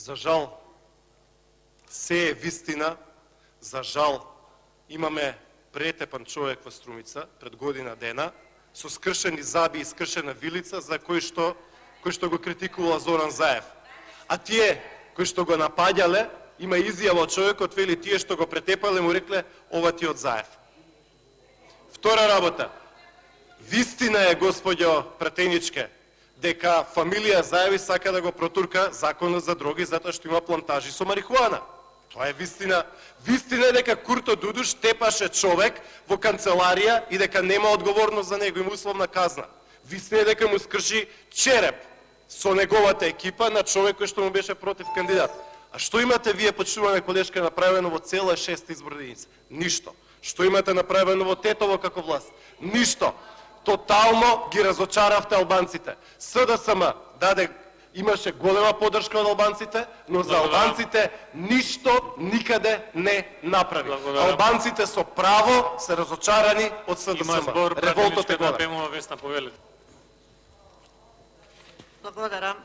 За жал, се е вистина, за жал, имаме претепан човек во Струмица пред година дена, со скршени заби и скршена вилица, за кој што го критикувала Зоран Заев. А тие кои што го напаѓале, има изјава од човекот, вели тие што го претепале му рекле ова ти од Заев. Втора работа. Вистина е, господјо Пратеничке, дека фамилија Заеви сака да го протурка законот за дроги затоа што има плантажи со марихуана. Тоа е вистина. Вистина е дека Курто Дудуш тепаше човек во канцеларија и дека нема одговорност за него, има условна казна. Вистина е дека му скрши череп со неговата екипа на човек кој што му беше против кандидат. А што имате вие, почуваме колешка, направено во цела 6 изборна единица? Ништо. Што имате направено во Тетово како власт? Ништо. Тотално ги разочаравте албанците. СДСМ имаше голема поддршка од албанците, но за албанците ништо никаде не направи. Албанците со право се разочарани од СДСМ. Револтот е горе. Благодарам.